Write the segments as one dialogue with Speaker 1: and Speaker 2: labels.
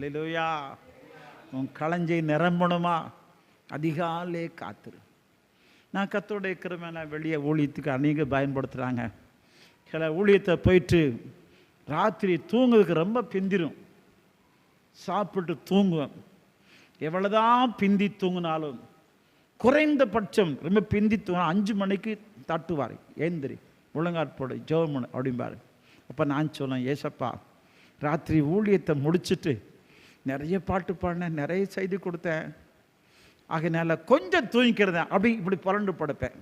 Speaker 1: அல்லேலூயா. உன் களஞ்சி நிரம்பணுமா? அதிகாலே காத்துரு. நான் கர்த்தருடைய கிருபையினால வெளியே ஊழியத்துக்கு அநேக பயன்படுத்துகிறாங்க. சில ஊழியத்தை போயிட்டு ராத்திரி தூங்குறதுக்கு ரொம்ப பிந்திரும். சாப்பிட்டு தூங்குவேன். எவ்வளோதான் பிந்தி தூங்கினாலும் குறைந்தபட்சம் ரொம்ப பிந்தி தூங்க 5 மணிக்கு தட்டுவார். ஏந்திரி முழங்காற்போடு ஜெபம் அப்படிம்பாரு. அப்போ நான் சொல்லுவேன், ஏசப்பா ராத்திரி ஊழியத்தை முடிச்சுட்டு நிறைய பாட்டு பாடினேன், நிறைய செய்தி கொடுத்தேன், ஆகையினால கொஞ்சம் தூங்கிக்கிறதேன் அப்படி இப்படி புரண்டு படுப்பேன்.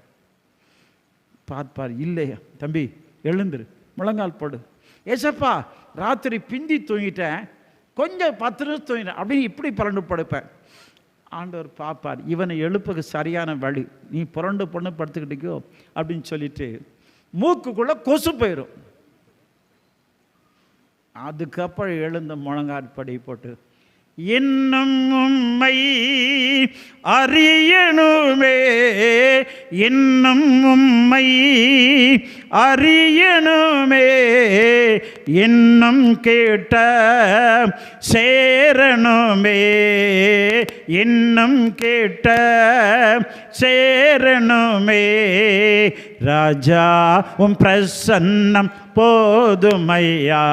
Speaker 1: பார்ப்பார், இல்லையா தம்பி எழுந்துரு முழங்கால் போடு. ஏசப்பா ராத்திரி பிந்தி தூங்கிட்டேன், கொஞ்சம் 10 நிமிஷம் தூங்கிட்டேன் அப்படி இப்படி புரண்டு படுப்பேன். ஆண்டவர் பார்ப்பார், இவனை எழுப்புக்கு சரியான வழி, நீ புரண்டு பொண்ணு படுத்துக்கிட்டிக்கோ அப்படின்னு சொல்லிட்டு மூக்குக்குள்ளே கொசு போயிடும். அதுக்கப்புறம் எழுந்த முழங்காற்படி போட்டு, இன்னும் உம்மை அறியணுமே, இன்னும் உம்மை அறியணுமே, இன்னும் கேட்ட சேரணுமே, இன்னும் கேட்ட சேரணுமே, ராஜா உம் பிரசன்னம் போதுமையா,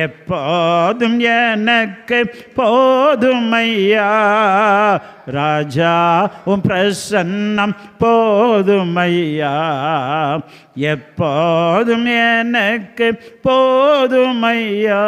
Speaker 1: எப்போதும் எனக்கு போதுமையா, ராஜா உம் பிரசன்னம் போதுமையா, எப்போதும் எனக்கு போதுமையா.